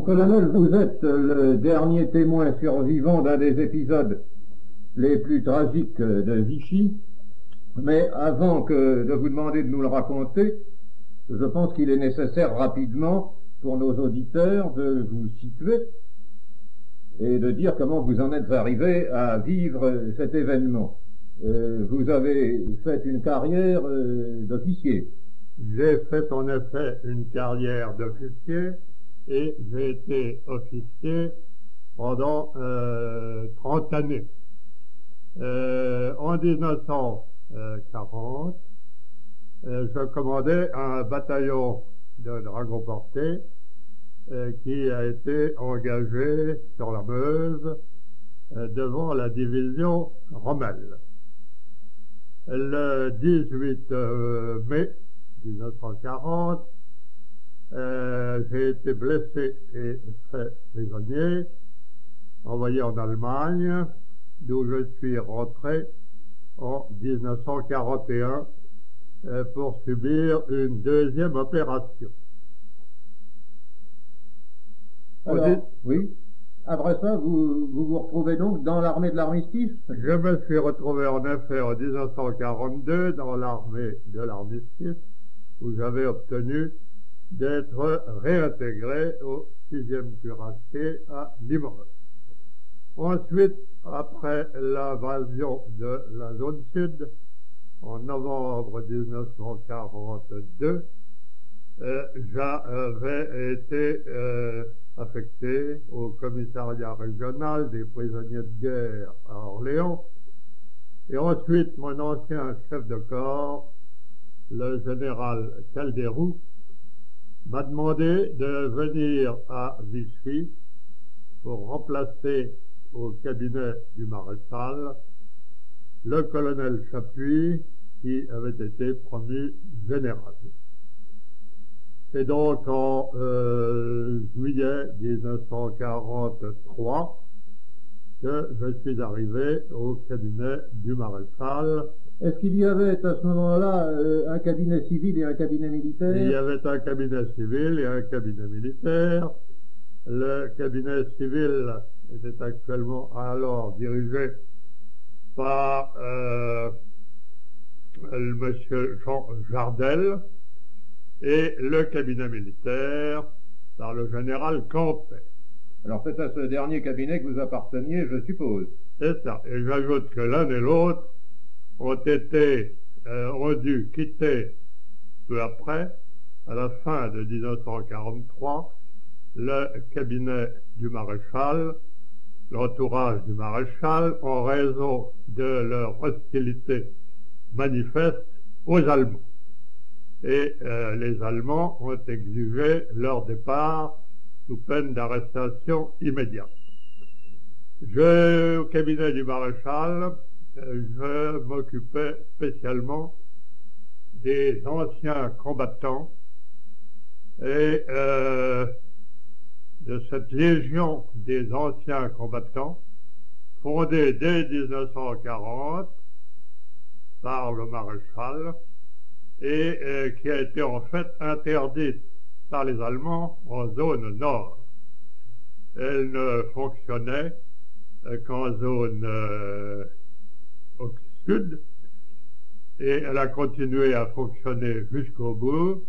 Colonel, vous êtes le dernier témoin survivant d'un des épisodes les plus tragiques de Vichy, mais avant de vous demander de nous le raconter, je pense qu'il est nécessaire rapidement pour nos auditeurs de vous situer et de dire comment vous en êtes arrivé à vivre cet événement. Vous avez fait une carrière d'officier. J'ai fait en effet une carrière d'officier et j'ai été officier pendant 30 années. En 1940, je commandais un bataillon de dragons portés qui a été engagé sur la Meuse devant la division Rommel. Le 18 mai 1940, j'ai été blessé et fait prisonnier, envoyé en Allemagne, d'où je suis rentré en 1941 pour subir une deuxième opération. Alors, oui. Après ça, vous vous retrouvez donc dans l'armée de l'armistice? Je me suis retrouvé en effet en 1942 dans l'armée de l'armistice, où j'avais obtenu d'être réintégré au 6e cuirassier à Limoges. Ensuite, après l'invasion de la zone sud, en novembre 1942, j'avais été affecté au commissariat régional des prisonniers de guerre à Orléans. Et ensuite, mon ancien chef de corps, le général Calderou, m'a demandé de venir à Vichy pour remplacer au cabinet du maréchal le colonel Chapuis qui avait été promu général. C'est donc en juillet 1943 que je suis arrivé au cabinet du maréchal. Est-ce qu'il y avait à ce moment-là un cabinet civil et un cabinet militaire? Il y avait un cabinet civil et un cabinet militaire. Le cabinet civil était actuellement alors dirigé par monsieur Jean Jardel et le cabinet militaire par le général Campet. Alors c'est à ce dernier cabinet que vous apparteniez, je suppose. C'est ça. Et j'ajoute que l'un et l'autre ont dû quitter peu après, à la fin de 1943, le cabinet du maréchal, l'entourage du maréchal, en raison de leur hostilité manifeste aux Allemands. Et les Allemands ont exigé leur départ sous peine d'arrestation immédiate. Au cabinet du maréchal, je m'occupais spécialement des anciens combattants et de cette légion des anciens combattants fondée dès 1940 par le maréchal et qui a été en fait interdite par les Allemands en zone nord. Elle ne fonctionnait qu'en zone au sud, et elle a continué à fonctionner jusqu'au bout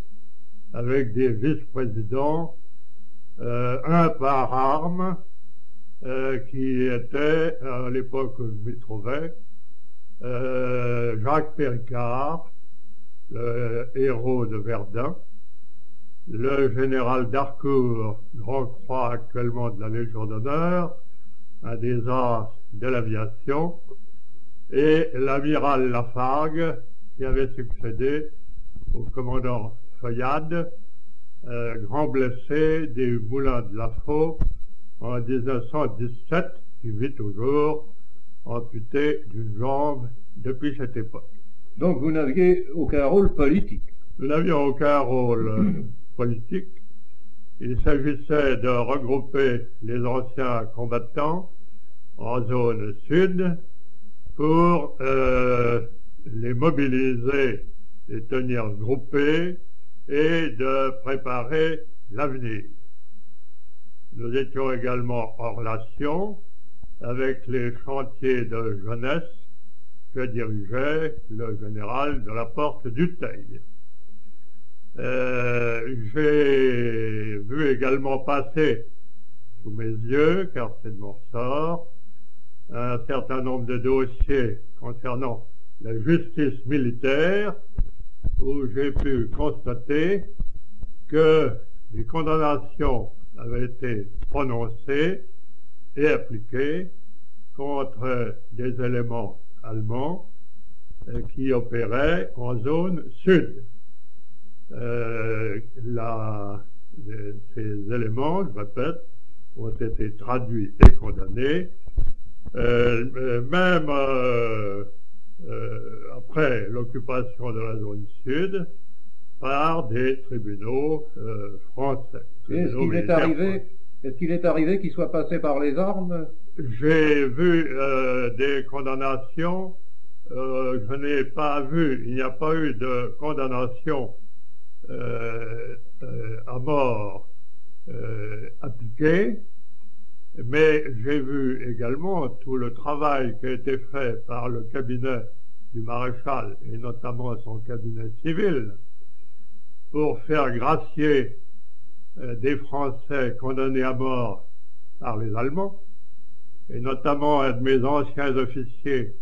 avec des vice-présidents, un par arme, qui était, à l'époque où je m'y trouvais, Jacques Péricard, le héros de Verdun, le général Darcourt, grand croix actuellement de la Légion d'honneur, un des as de l'aviation, et l'amiral Lafargue, qui avait succédé au commandant Feuillade, grand blessé des moulins de la Faux en 1917, qui vit toujours amputé d'une jambe depuis cette époque. Donc vous n'aviez aucun rôle politique? Nous n'avions aucun rôle politique. Il s'agissait de regrouper les anciens combattants en zone sud pour les mobiliser, les tenir groupés et de préparer l'avenir. nous étions également en relation avec les chantiers de jeunesse que dirigeait le général de la Porte du Teil. J'ai vu également passer sous mes yeux, car c'est de mon ressort, un certain nombre de dossiers concernant la justice militaire, où j'ai pu constater que des condamnations avaient été prononcées et appliquées contre des éléments allemands qui opéraient en zone sud. Ces éléments, je répète, ont été traduits et condamnés, même après l'occupation de la zone sud, par des tribunaux français. Est-ce qu'il est arrivé qu'il soit passé par les armes? J'ai vu des condamnations, je n'ai pas vu, il n'y a pas eu de condamnation à mort appliquée, mais j'ai vu également tout le travail qui a été fait par le cabinet du maréchal, et notamment son cabinet civil, pour faire gracier des Français condamnés à mort par les Allemands, et notamment un de mes anciens officiers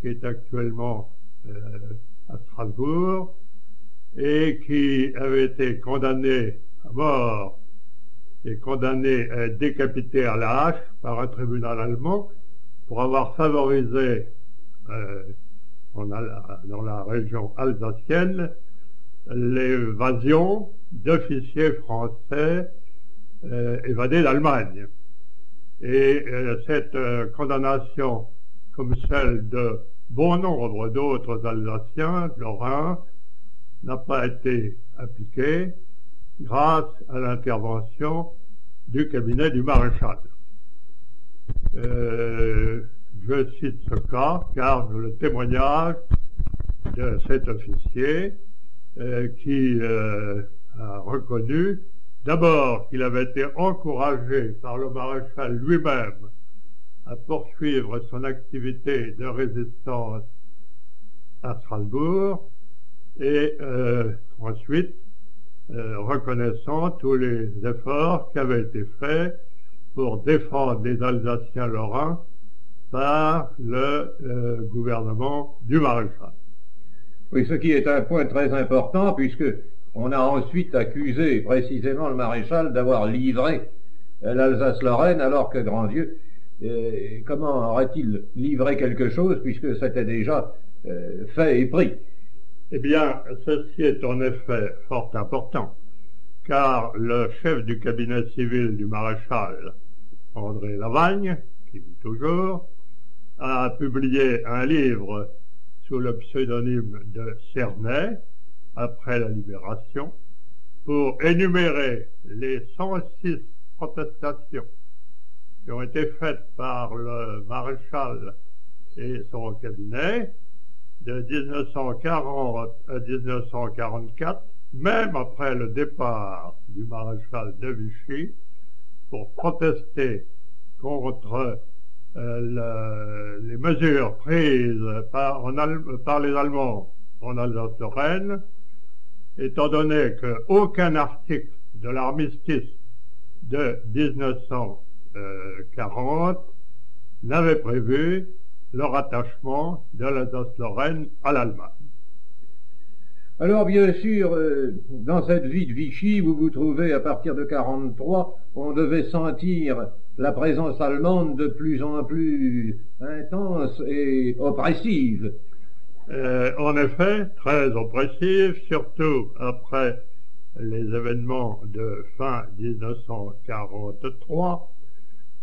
qui est actuellement à Strasbourg et qui avait été condamné à mort et condamné à être décapité à la hache par un tribunal allemand pour avoir favorisé dans la région alsacienne l'évasion d'officiers français évadés d'Allemagne. Et cette condamnation, comme celle de bon nombre d'autres Alsaciens, lorrains, n'a pas été appliquée grâce à l'intervention du cabinet du maréchal. Je cite ce cas car le témoignage de cet officier qui a reconnu d'abord qu'il avait été encouragé par le maréchal lui-même à poursuivre son activité de résistance à Strasbourg et ensuite reconnaissant tous les efforts qui avaient été faits pour défendre les Alsaciens lorrains par le gouvernement du maréchal. Oui, ce qui est un point très important, puisque on a ensuite accusé précisément le maréchal d'avoir livré l'Alsace-Lorraine, alors que, grand Dieu, comment aurait-il livré quelque chose, puisque c'était déjà fait et pris? Eh bien, ceci est en effet fort important, car le chef du cabinet civil du maréchal, André Lavagne, qui vit toujours, a publié un livre sous le pseudonyme de Cernay, après la Libération, pour énumérer les 106 protestations qui ont été faites par le maréchal et son cabinet de 1940 à 1944, même après le départ du maréchal de Vichy, pour protester contre les mesures prises par les Allemands en Alsace-Lorraine, étant donné qu'aucun article de l'armistice de 1940 n'avait prévu le rattachement de l'Alsace-Lorraine à l'Allemagne. Alors bien sûr, dans cette vie de Vichy, vous vous trouvez à partir de 1943, on devait sentir la présence allemande de plus en plus intense et oppressive. En effet, très oppressive, surtout après les événements de fin 1943,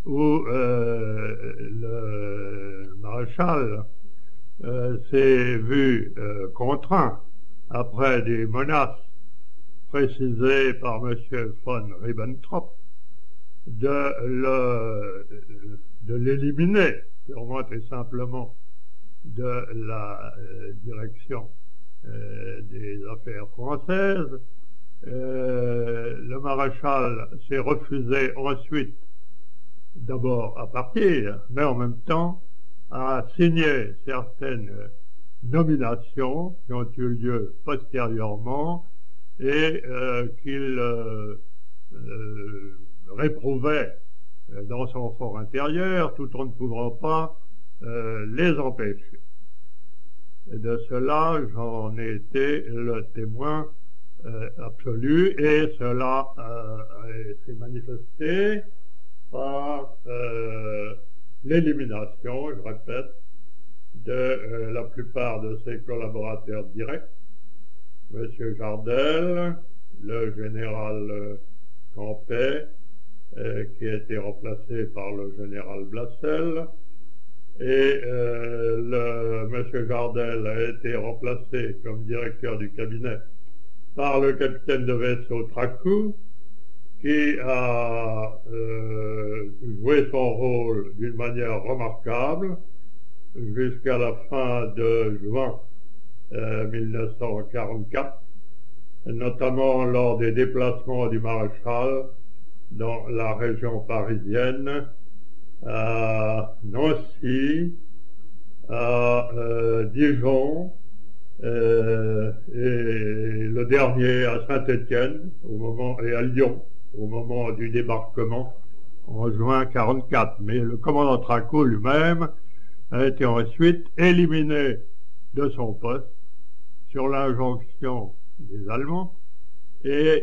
où le maréchal s'est vu contraint, après des menaces précisées par M. von Ribbentrop, de l'éliminer purement et simplement de la direction des affaires françaises, le maréchal s'est refusé ensuite d'abord à partir, mais en même temps à signer certaines nominations qui ont eu lieu postérieurement et qu'il réprouvait dans son fort intérieur, tout en ne pouvant pas les empêcher. Et de cela, j'en ai été le témoin absolu, et cela s'est manifesté par l'élimination, je répète, de la plupart de ses collaborateurs directs, M. Jardel, le général Campet, qui a été remplacé par le général Blassel, et M. Jardel a été remplacé comme directeur du cabinet par le capitaine de vaisseau Tracou, qui a joué son rôle d'une manière remarquable jusqu'à la fin de juin 1944, notamment lors des déplacements du maréchal dans la région parisienne, à Nancy, à Dijon, et le dernier à Saint-Étienne et à Lyon au moment du débarquement en juin 1944. Mais le commandant Tracou lui-même a été ensuite éliminé de son poste sur l'injonction des Allemands, et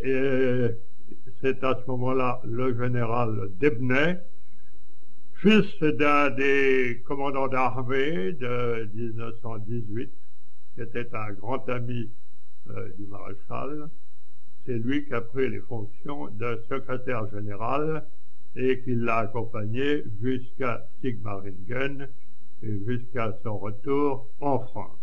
c'est à ce moment-là le général Debnay, fils d'un des commandants d'armée de 1918, qui était un grand ami du maréchal. C'est lui qui a pris les fonctions de secrétaire général et qui l'a accompagné jusqu'à Sigmaringen et jusqu'à son retour en France.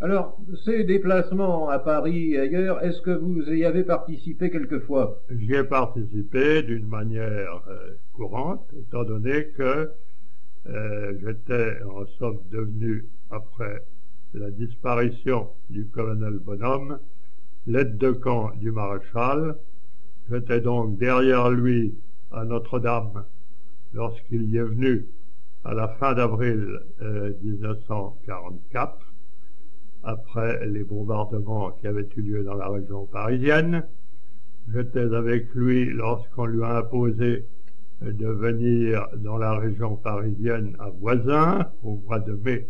Alors, ces déplacements à Paris et ailleurs, est-ce que vous y avez participé quelquefois? J'y ai participé d'une manière courante, étant donné que j'étais en somme devenu, après la disparition du colonel Bonhomme, l'aide de camp du maréchal. J'étais donc derrière lui à Notre-Dame lorsqu'il y est venu à la fin d'avril 1944, après les bombardements qui avaient eu lieu dans la région parisienne. J'étais avec lui lorsqu'on lui a imposé de venir dans la région parisienne à Voisin au mois de mai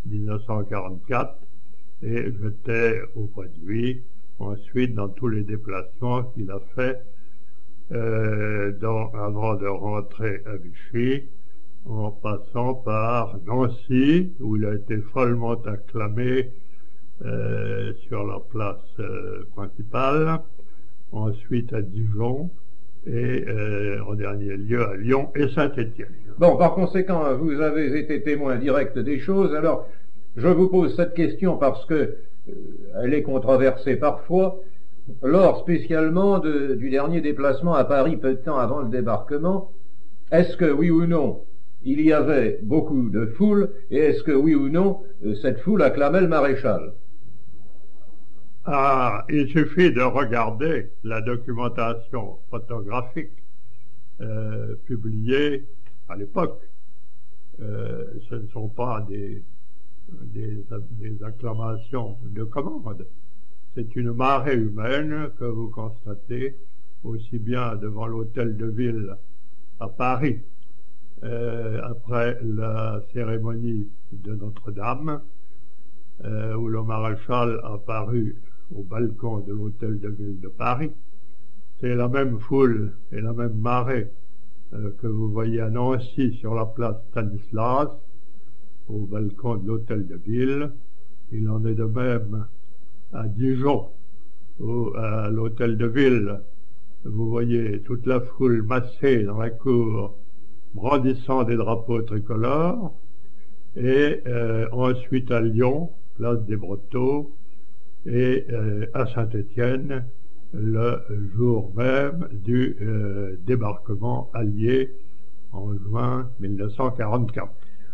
1944, et j'étais auprès de lui ensuite dans tous les déplacements qu'il a fait avant de rentrer à Vichy, en passant par Nancy, où il a été follement acclamé sur la place principale, ensuite à Dijon, et en dernier lieu à Lyon et Saint-Étienne. Bon, par conséquent, vous avez été témoin direct des choses. Alors, je vous pose cette question parce que elle est controversée parfois. Lors spécialement du dernier déplacement à Paris, peu de temps avant le débarquement, est-ce que, oui ou non, il y avait beaucoup de foule, et est-ce que, oui ou non, cette foule acclamait le maréchal? Il suffit de regarder la documentation photographique publiée à l'époque. Ce ne sont pas des acclamations de commande. C'est une marée humaine que vous constatez aussi bien devant l'hôtel de ville à Paris, après la cérémonie de Notre-Dame, où le maréchal a paru au balcon de l'hôtel de ville de Paris. C'est la même foule et la même marée que vous voyez à Nancy sur la place Stanislas, au balcon de l'hôtel de ville. Il en est de même à Dijon, où à l'hôtel de ville, vous voyez toute la foule massée dans la cour, brandissant des drapeaux tricolores, et ensuite à Lyon, place des Brotteaux, et à Saint-Étienne, le jour même du débarquement allié en juin 1944.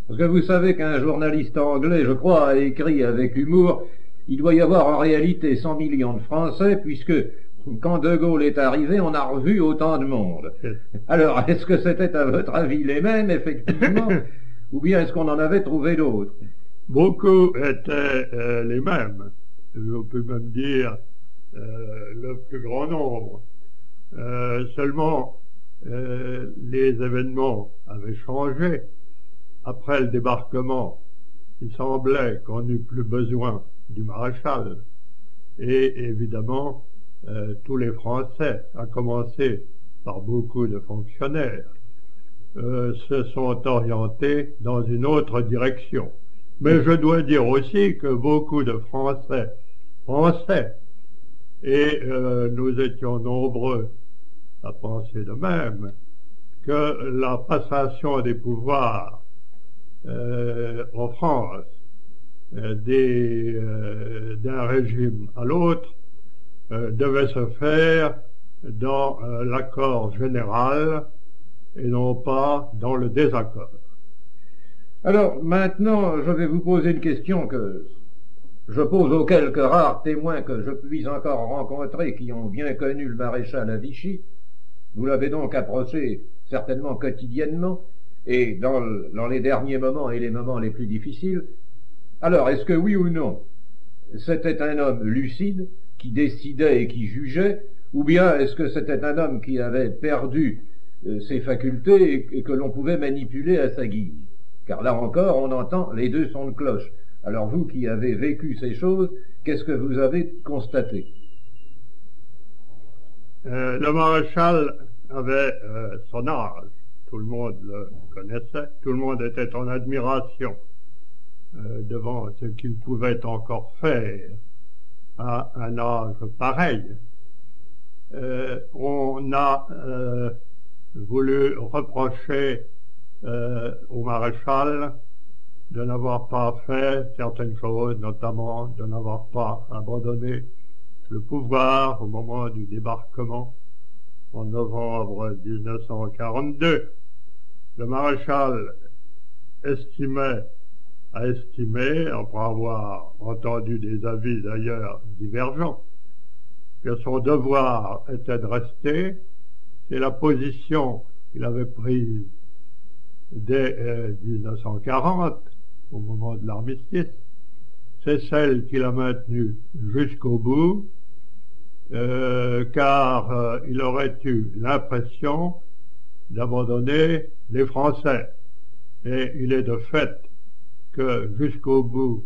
Parce que vous savez qu'un journaliste anglais, je crois, a écrit avec humour: il doit y avoir en réalité 100 millions de Français, puisque quand De Gaulle est arrivé, on a revu autant de monde. Alors, est-ce que c'était à votre avis les mêmes, effectivement, ou bien est-ce qu'on en avait trouvé d'autres? Beaucoup étaient les mêmes. On peut même dire le plus grand nombre. Seulement, les événements avaient changé. Après le débarquement, il semblait qu'on n'eût plus besoin du maréchal. Et évidemment, tous les Français, à commencer par beaucoup de fonctionnaires, se sont orientés dans une autre direction. Mais je dois dire aussi que beaucoup de Français pensaient, et nous étions nombreux à penser de même, que la passation des pouvoirs en France d'un régime à l'autre devait se faire dans l'accord général et non pas dans le désaccord. Alors maintenant, je vais vous poser une question que je pose aux quelques rares témoins que je puisse encore rencontrer qui ont bien connu le maréchal à Vichy. Vous l'avez donc approché certainement quotidiennement et dans les derniers moments et les moments les plus difficiles. Alors, est-ce que oui ou non, c'était un homme lucide qui décidait et qui jugeait, ou bien est-ce que c'était un homme qui avait perdu ses facultés et que l'on pouvait manipuler à sa guise? Car là encore, on entend les deux sons de cloche. Alors vous qui avez vécu ces choses, qu'est-ce que vous avez constaté? Le maréchal avait son âge. Tout le monde le connaissait. Tout le monde était en admiration devant ce qu'il pouvait encore faire à un âge pareil. On a voulu reprocher au maréchal de n'avoir pas fait certaines choses, notamment de n'avoir pas abandonné le pouvoir au moment du débarquement en novembre 1942. Le maréchal a estimé, après avoir entendu des avis d'ailleurs divergents, que son devoir était de rester. C'est la position qu'il avait prise dès 1940, au moment de l'armistice. C'est celle qu'il a maintenue jusqu'au bout, car il aurait eu l'impression d'abandonner les Français. Et il est de fait que jusqu'au bout,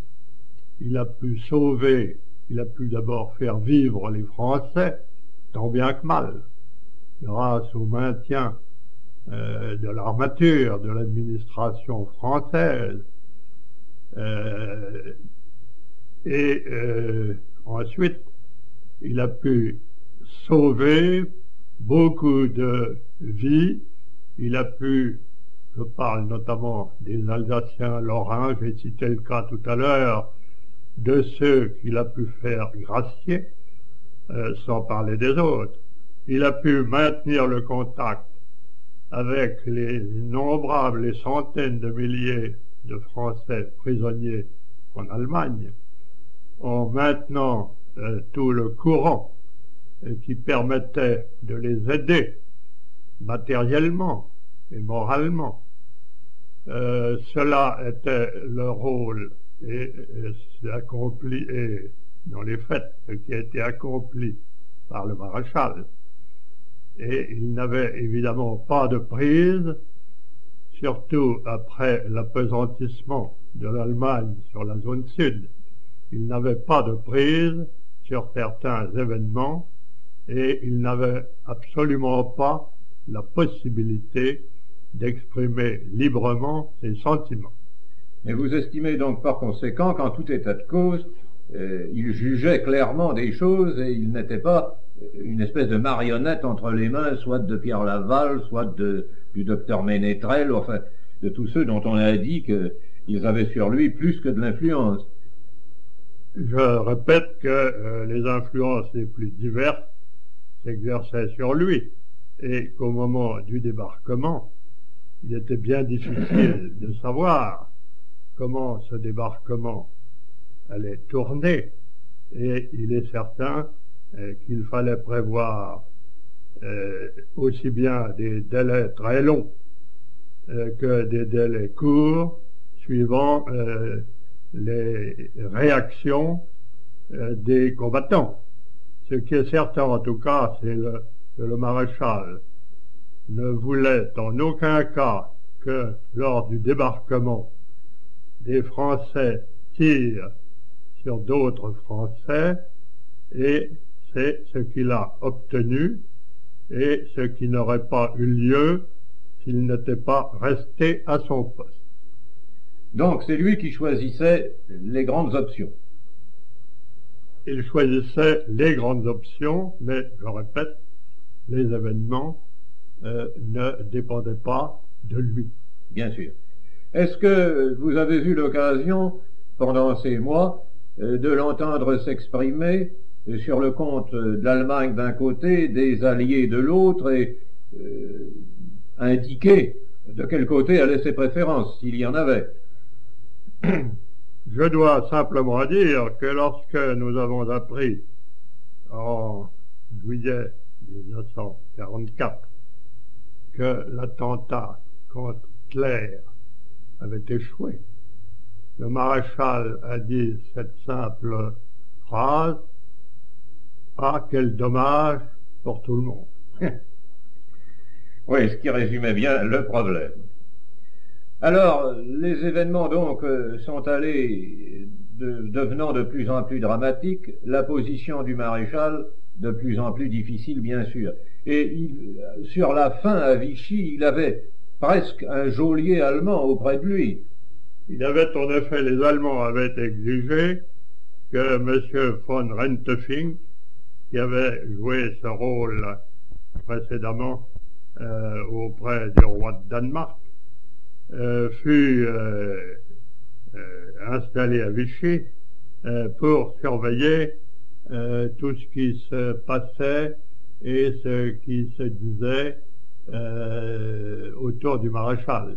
il a pu sauver, il a pu d'abord faire vivre les Français, tant bien que mal, grâce au maintien de l'armature, de l'administration française. Ensuite, il a pu sauver beaucoup de vies. Il a pu, je parle notamment des Alsaciens lorrains, j'ai cité le cas tout à l'heure, de ceux qu'il a pu faire gracier, sans parler des autres. Il a pu maintenir le contact avec les innombrables, les centaines de milliers de Français prisonniers en Allemagne, en maintenant tout le courant qui permettait de les aider matériellement et moralement. Cela était le rôle et accompli, et dans les faits, ce qui a été accompli par le maréchal. Et il n'avait évidemment pas de prise, surtout après l'apesantissement de l'Allemagne sur la zone sud. Il n'avait pas de prise sur certains événements et il n'avait absolument pas la possibilité d'exprimer librement ses sentiments. Et vous estimez donc par conséquent qu'en tout état de cause, il jugeait clairement des choses et il n'était pas une espèce de marionnette entre les mains, soit de Pierre Laval, soit du docteur Ménétrel, enfin de tous ceux dont on a dit qu'ils avaient sur lui plus que de l'influence. Je répète que les influences les plus diverses s'exerçaient sur lui et qu'au moment du débarquement, il était bien difficile de savoir comment ce débarquement allait tourner, et il est certain qu'il fallait prévoir aussi bien des délais très longs que des délais courts, suivant les réactions des combattants. Ce qui est certain en tout cas, c'est que le maréchal ne voulait en aucun cas que lors du débarquement des Français tirent sur d'autres Français, et c'est ce qu'il a obtenu et ce qui n'aurait pas eu lieu s'il n'était pas resté à son poste. Donc c'est lui qui choisissait les grandes options. Il choisissait les grandes options, mais je répète, les événements ne dépendaient pas de lui. Bien sûr. Est-ce que vous avez eu l'occasion, pendant ces mois, de l'entendre s'exprimer sur le compte de l'Allemagne d'un côté, des Alliés de l'autre, et indiquer de quel côté allaient ses préférences, s'il y en avait? Je dois simplement dire que lorsque nous avons appris en juillet 1944 que l'attentat contre Hitler avait échoué, le maréchal a dit cette simple phrase: « Ah, quel dommage pour tout le monde !» Oui, ce qui résumait bien le problème. Alors, les événements donc sont allés devenant de plus en plus dramatiques, la position du maréchal de plus en plus difficile, bien sûr. Et sur la fin, à Vichy, il avait presque un geôlier allemand auprès de lui. Il avait en effet, les Allemands avaient exigé que M. von Rentefing, qui avait joué ce rôle précédemment auprès du roi de Danemark, fut installé à Vichy pour surveiller tout ce qui se passait et ce qui se disait autour du maréchal.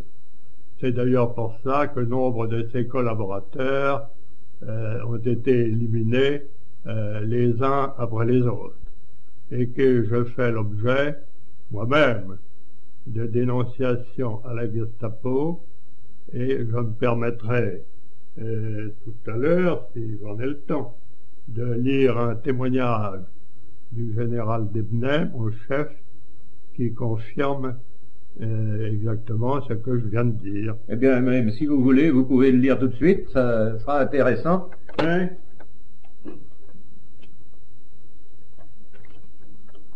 C'est d'ailleurs pour cela que nombre de ses collaborateurs ont été éliminés les uns après les autres, et que je fais l'objet moi-même de dénonciation à la Gestapo, et je me permettrai tout à l'heure, si j'en ai le temps, de lire un témoignage du général Debnay, mon chef, qui confirme exactement ce que je viens de dire. Eh bien, même si vous voulez, vous pouvez le lire tout de suite, ça sera intéressant. Hein?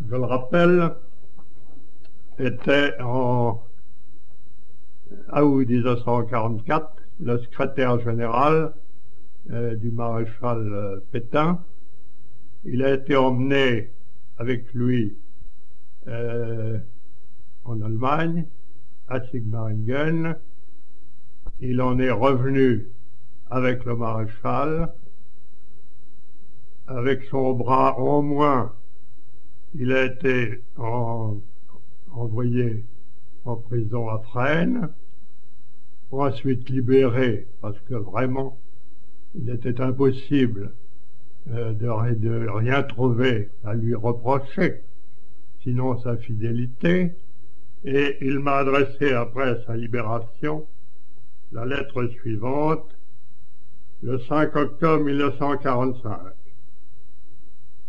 Je le rappelle, était en août 1944 le secrétaire général du maréchal Pétain. Il a été emmené avec lui en Allemagne, à Sigmaringen. Il en est revenu avec le maréchal. Avec son bras en moins, il a été envoyé en prison à Fresnes, ensuite libéré, parce que vraiment, il était impossible de rien trouver à lui reprocher, sinon sa fidélité, et il m'a adressé après sa libération la lettre suivante, le 5 octobre 1945.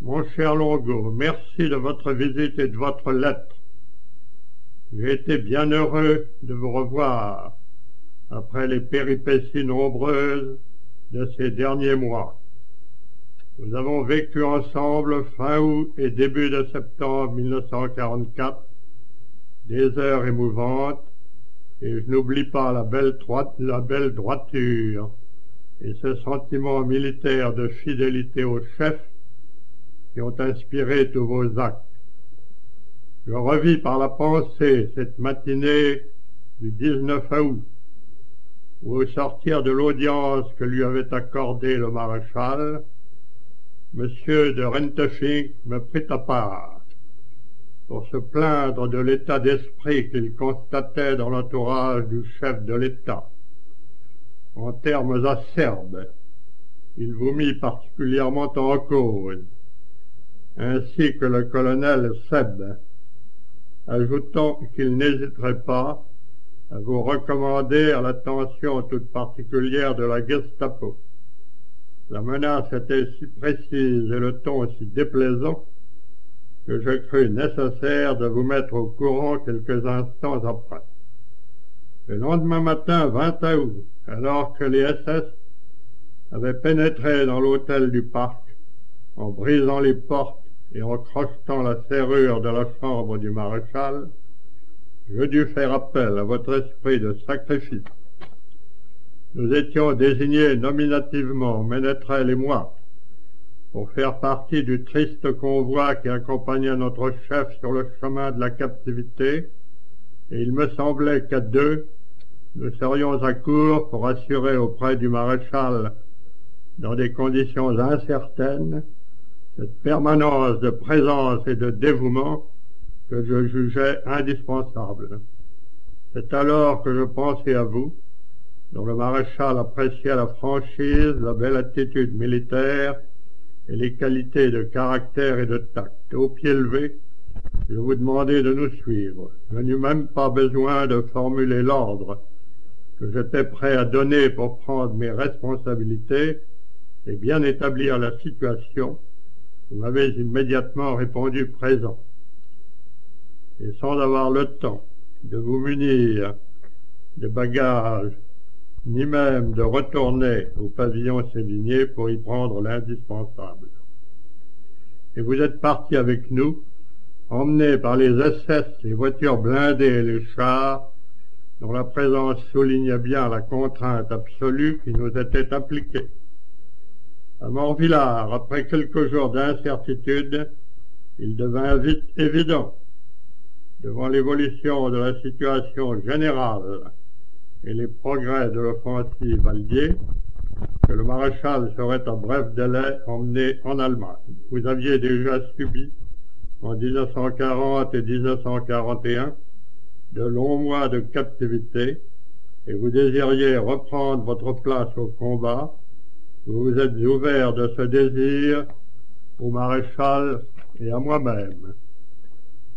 Mon cher Longo, merci de votre visite et de votre lettre. J'ai été bien heureux de vous revoir après les péripéties nombreuses de ces derniers mois. Nous avons vécu ensemble fin août et début de septembre 1944 des heures émouvantes, et je n'oublie pas la belle droiture et ce sentiment militaire de fidélité au chef qui ont inspiré tous vos actes. Je revis par la pensée cette matinée du 19 août, où au sortir de l'audience que lui avait accordée le maréchal, M. de Rentefing me prit à part pour se plaindre de l'état d'esprit qu'il constatait dans l'entourage du chef de l'État. En termes acerbes, il vous mit particulièrement en cause. ainsi que le colonel Seb, ajoutant qu'il n'hésiterait pas à vous recommander à l'attention toute particulière de la Gestapo. La menace était si précise et le ton si déplaisant que je crus nécessaire de vous mettre au courant quelques instants après. Le lendemain matin 20 août, alors que les SS avaient pénétré dans l'hôtel du Parc, en brisant les portes et en crochetant la serrure de la chambre du maréchal, je dus faire appel à votre esprit de sacrifice. Nous étions désignés nominativement, Ménétrel et moi, pour faire partie du triste convoi qui accompagnait notre chef sur le chemin de la captivité, et il me semblait qu'à deux, nous serions à court pour assurer auprès du maréchal, dans des conditions incertaines, cette permanence de présence et de dévouement que je jugeais indispensable. C'est alors que je pensai à vous, dont le maréchal appréciait la franchise, la belle attitude militaire et les qualités de caractère et de tact. Au pied levé, je vous demandai de nous suivre. Je n'eus même pas besoin de formuler l'ordre que j'étais prêt à donner pour prendre mes responsabilités et bien établir la situation. Vous m'avez immédiatement répondu présent. Et sans avoir le temps de vous munir de bagages, ni même de retourner au pavillon Sévigné pour y prendre l'indispensable. Et vous êtes partis avec nous, emmenés par les SS, les voitures blindées et les chars, dont la présence soulignait bien la contrainte absolue qui nous était appliquée. À Morvillard, après quelques jours d'incertitude, il devint vite évident, devant l'évolution de la situation générale et les progrès de l'offensive alliée, que le maréchal serait à bref délai emmené en Allemagne. Vous aviez déjà subi, en 1940 et 1941, de longs mois de captivité, et vous désiriez reprendre votre place au combat. Vous vous êtes ouvert de ce désir au maréchal et à moi-même.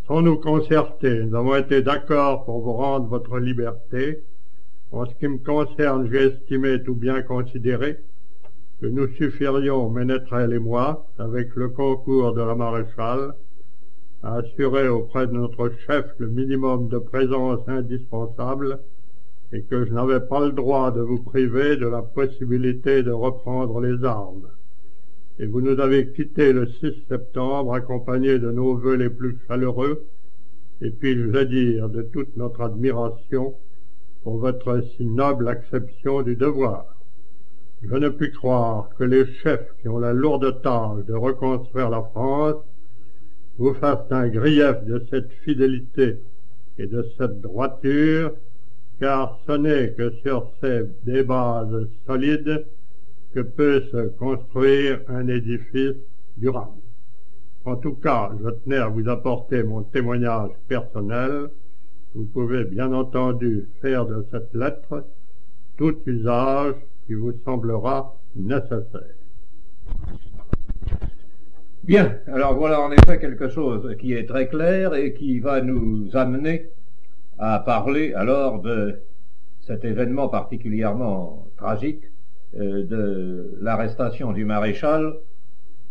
Sans nous concerter, nous avons été d'accord pour vous rendre votre liberté. En ce qui me concerne, j'ai estimé tout bien considéré que nous suffirions, Ménétrel et moi, avec le concours de la maréchale, à assurer auprès de notre chef le minimum de présence indispensable et que je n'avais pas le droit de vous priver de la possibilité de reprendre les armes. Et vous nous avez quittés le 6 septembre, accompagnés de nos vœux les plus chaleureux, et puis-je vais dire de toute notre admiration pour votre si noble acception du devoir. Je ne puis croire que les chefs qui ont la lourde tâche de reconstruire la France vous fassent un grief de cette fidélité et de cette droiture, car ce n'est que sur des bases solides que peut se construire un édifice durable. En tout cas, je tenais à vous apporter mon témoignage personnel. Vous pouvez bien entendu faire de cette lettre tout usage qui vous semblera nécessaire. Bien, alors voilà en effet quelque chose qui est très clair et qui va nous amener à parler alors de cet événement particulièrement tragique de l'arrestation du maréchal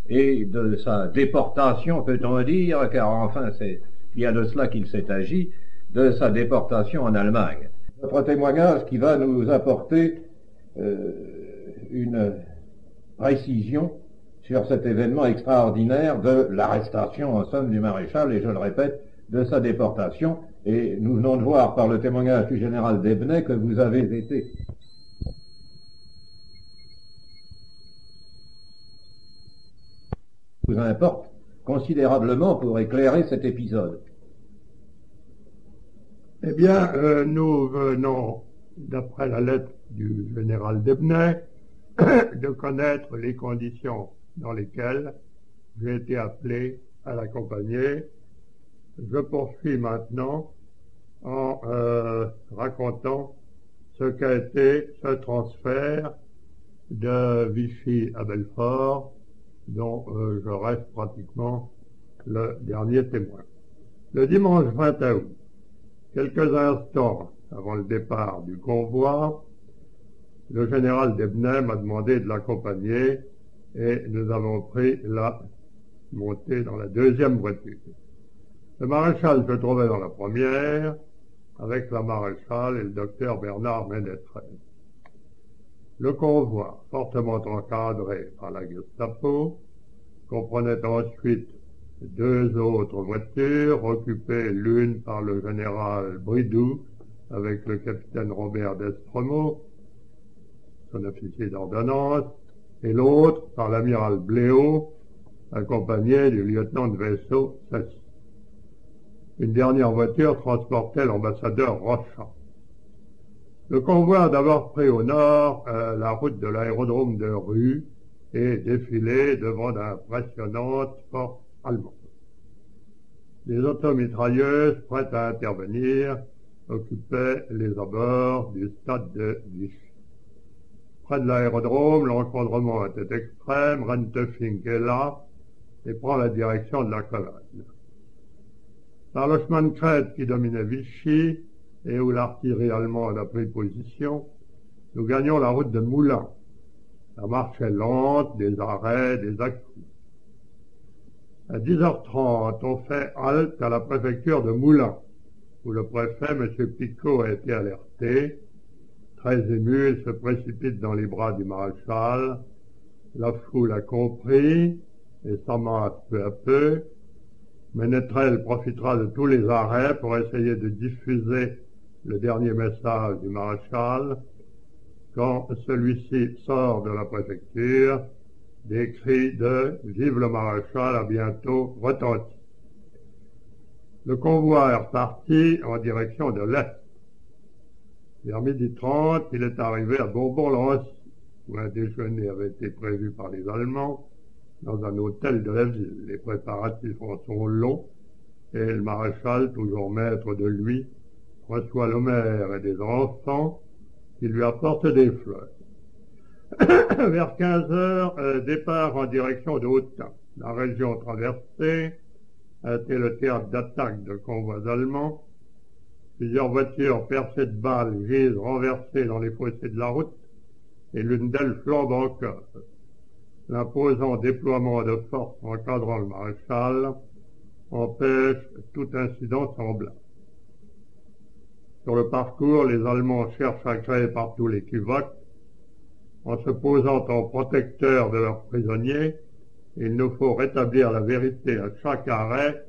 et de sa déportation, peut-on dire, car enfin c'est bien de cela qu'il s'est agi, de sa déportation en Allemagne. Notre témoignage qui va nous apporter une précision sur cet événement extraordinaire de l'arrestation, en somme, du maréchal, et je le répète, de sa déportation. Et nous venons de voir par le témoignage du général Debnay que vous avez été vous importe considérablement pour éclairer cet épisode. Eh bien, nous venons, d'après la lettre du général Debnay, de connaître les conditions dans lesquelles j'ai été appelé à l'accompagner. Je poursuis maintenant en racontant ce qu'a été ce transfert de Vichy à Belfort, dont je reste pratiquement le dernier témoin. Le dimanche 21 août, quelques instants avant le départ du convoi, le général Debnay m'a demandé de l'accompagner et nous avons pris la montée dans la deuxième voiture. Le maréchal se trouvait dans la première, avec la maréchale et le docteur Bernard Ménétrel. Le convoi, fortement encadré par la Gestapo, comprenait ensuite deux autres voitures, occupées l'une par le général Bridoux, avec le capitaine Robert d'Estremaux, son officier d'ordonnance, et l'autre par l'amiral Bléau, accompagné du lieutenant de vaisseau Sassy. Une dernière voiture transportait l'ambassadeur Rochat. Le convoi a d'abord pris au nord la route de l'aérodrome de Rue et défilé devant d'impressionnantes forces allemandes. Les automitrailleuses prêtes à intervenir occupaient les abords du stade de Vichy. Près de l'aérodrome, l'encadrement était extrême, Rentefink est là et prend la direction de la colonne. Par le chemin de crête qui dominait Vichy et où l'artillerie allemande a pris position, nous gagnons la route de Moulins. La marche est lente, des arrêts, des à-coups. À 10h30, on fait halte à la préfecture de Moulins, où le préfet, M. Picot, a été alerté. Très ému, il se précipite dans les bras du maréchal. La foule a compris et s'amasse peu à peu. Ménétrel profitera de tous les arrêts pour essayer de diffuser le dernier message du maréchal. Quand celui-ci sort de la préfecture, des cris de « Vive le maréchal » à bientôt retentissent. Le convoi est reparti en direction de l'Est. Vers 12h30, il est arrivé à Bourbon-Lancy, où un déjeuner avait été prévu par les Allemands dans un hôtel de la ville. Les préparatifs en sont longs et le maréchal, toujours maître de lui, reçoit le maire et des enfants qui lui apportent des fleurs. Vers 15h, départ en direction de Autun. La région traversée a été le théâtre d'attaque de convois allemands. Plusieurs voitures percées de balles gisent renversées dans les fossés de la route et l'une d'elles flambe encore. L'imposant déploiement de forces encadrant le maréchal empêche tout incident semblable. Sur le parcours, les Allemands cherchent à créer partout l'équivoque. En se posant en protecteurs de leurs prisonniers, il nous faut rétablir la vérité à chaque arrêt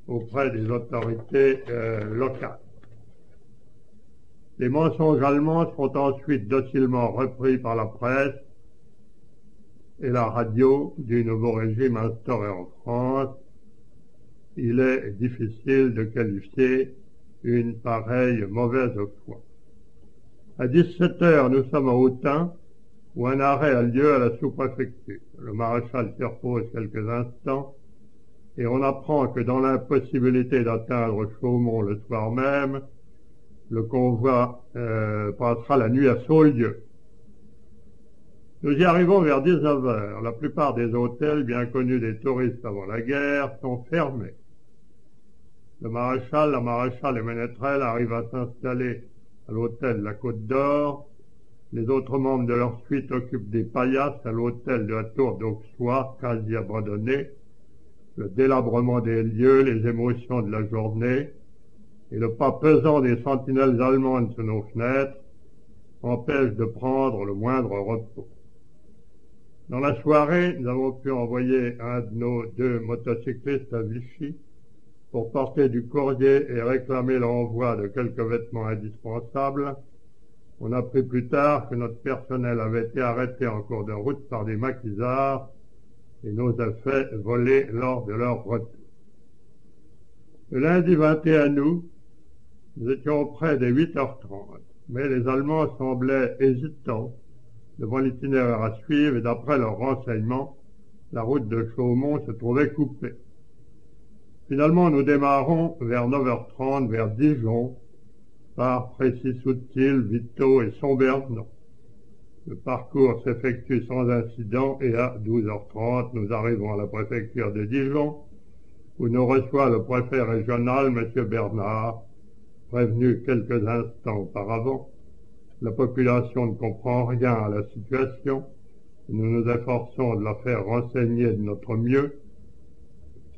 auprès des autorités locales. Les mensonges allemands sont ensuite docilement repris par la presse et la radio du nouveau régime instauré en France. Il est difficile de qualifier une pareille mauvaise foi. À 17h, nous sommes à Autun, où un arrêt a lieu à la sous-préfecture. Le maréchal s'y repose quelques instants, et on apprend que dans l'impossibilité d'atteindre Chaumont le soir même, le convoi passera la nuit à Saulieu. Nous y arrivons vers 19h. La plupart des hôtels, bien connus des touristes avant la guerre, sont fermés. Le maréchal, la maréchale et Ménétrel arrivent à s'installer à l'hôtel de la Côte d'Or. Les autres membres de leur suite occupent des paillasses à l'hôtel de la Tour d'Auxois, quasi abandonné. Le délabrement des lieux, les émotions de la journée et le pas pesant des sentinelles allemandes sur nos fenêtres empêchent de prendre le moindre repos. Dans la soirée, nous avons pu envoyer un de nos deux motocyclistes à Vichy pour porter du courrier et réclamer l'envoi de quelques vêtements indispensables. On a appris plus tard que notre personnel avait été arrêté en cours de route par des maquisards et nos effets volés lors de leur retour. Le lundi 21 août, nous étions près des 8h30, mais les Allemands semblaient hésitants devant l'itinéraire à suivre et d'après leurs renseignements, la route de Chaumont se trouvait coupée. Finalement, nous démarrons vers 9h30 vers Dijon, par Précy-Soutil, Vito et Sombernon. Le parcours s'effectue sans incident et à 12h30, nous arrivons à la préfecture de Dijon, où nous reçoit le préfet régional, M. Bernard, prévenu quelques instants auparavant. La population ne comprend rien à la situation. Nous nous efforçons de la faire renseigner de notre mieux.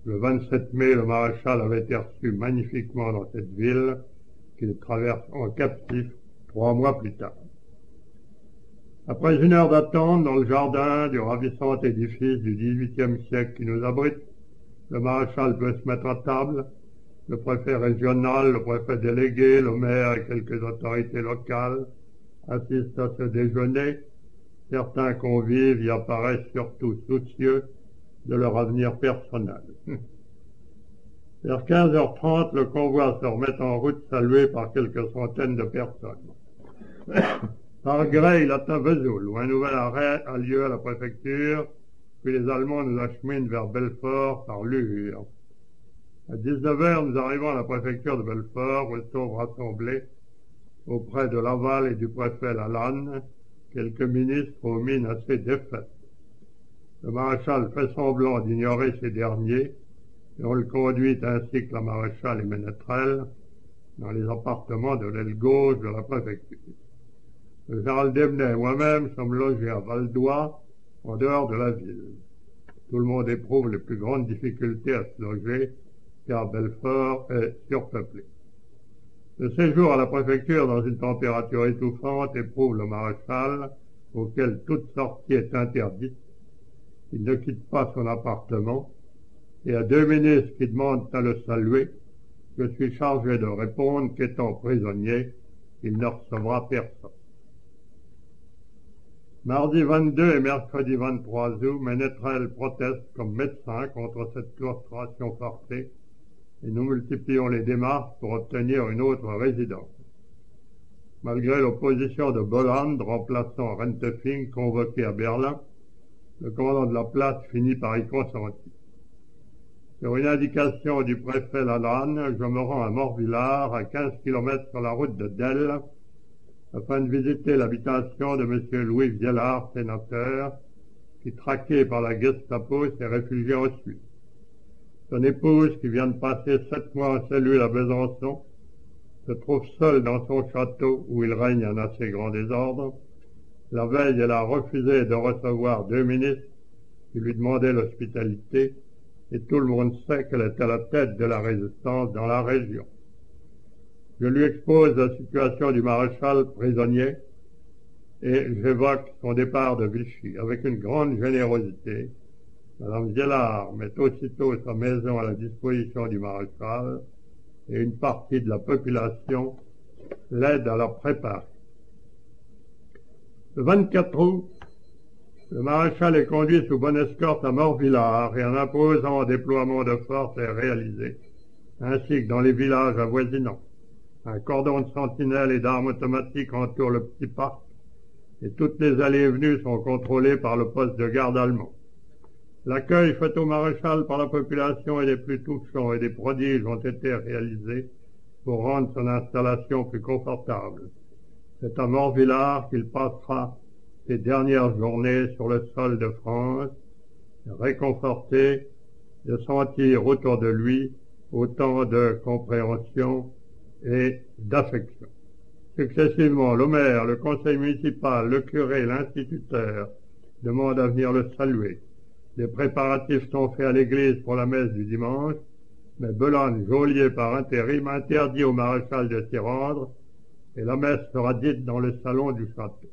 Le 27 mai, le maréchal avait été reçu magnifiquement dans cette ville, qu'il traverse en captif 3 mois plus tard. Après 1 heure d'attente dans le jardin du ravissant édifice du XVIIIe siècle qui nous abrite, le maréchal peut se mettre à table. Le préfet régional, le préfet délégué, le maire et quelques autorités locales assistent à ce déjeuner. Certains convives y apparaissent surtout soucieux de leur avenir personnel. Vers 15h30, le convoi se remet en route salué par quelques centaines de personnes. Par gré, il atteint Vesoul, où un nouvel arrêt a lieu à la préfecture, puis les Allemands nous acheminent vers Belfort par Lure. À 19h, nous arrivons à la préfecture de Belfort, où se sont rassemblés auprès de Laval et du préfet Lalanne quelques ministres aux mines assez défaites. Le maréchal fait semblant d'ignorer ces derniers, et on le conduit ainsi que la maréchale et Ménetrel dans les appartements de l'aile gauche de la préfecture. Le général Desbenay et moi-même sommes logés à Valdoie, en dehors de la ville. Tout le monde éprouve les plus grandes difficultés à se loger, car Belfort est surpeuplé. Le séjour à la préfecture dans une température étouffante éprouve le maréchal, auquel toute sortie est interdite. Il ne quitte pas son appartement, et à 2 ministres qui demandent à le saluer, je suis chargé de répondre qu'étant prisonnier, il ne recevra personne. Mardi 22 et mercredi 23 août, Ménetrel proteste comme médecin contre cette claustration forcée, et nous multiplions les démarches pour obtenir une autre résidence. Malgré l'opposition de Bolland, remplaçant Rentefing, convoqué à Berlin, le commandant de la place finit par y consentir. Sur une indication du préfet Lalanne, je me rends à Morvillard, à 15 km sur la route de Delle, afin de visiter l'habitation de M. Louis Viellard, sénateur, qui, traqué par la Gestapo, s'est réfugié en Suisse. Son épouse, qui vient de passer 7 mois en cellule à Besançon, se trouve seule dans son château où il règne un assez grand désordre. La veille, elle a refusé de recevoir 2 ministres qui lui demandaient l'hospitalité, et tout le monde sait qu'elle est à la tête de la résistance dans la région. Je lui expose la situation du maréchal prisonnier et j'évoque son départ de Vichy avec une grande générosité. Madame Viellard met aussitôt sa maison à la disposition du maréchal et une partie de la population l'aide à la préparer. Le 24 août, le maréchal est conduit sous bonne escorte à Morvillard et un imposant déploiement de force est réalisé, ainsi que dans les villages avoisinants. Un cordon de sentinelles et d'armes automatiques entoure le petit parc et toutes les allées et venues sont contrôlées par le poste de garde allemand. L'accueil fait au maréchal par la population est des plus touchants et des prodiges ont été réalisés pour rendre son installation plus confortable. C'est à Morvillard qu'il passera ses dernières journées sur le sol de France, réconforté de sentir autour de lui autant de compréhension et d'affection. Successivement, le maire, le conseil municipal, le curé, l'instituteur demandent à venir le saluer. Les préparatifs sont faits à l'église pour la messe du dimanche, mais Bolland, geôlier par intérim, interdit au maréchal de s'y rendre, et la messe sera dite dans le salon du château.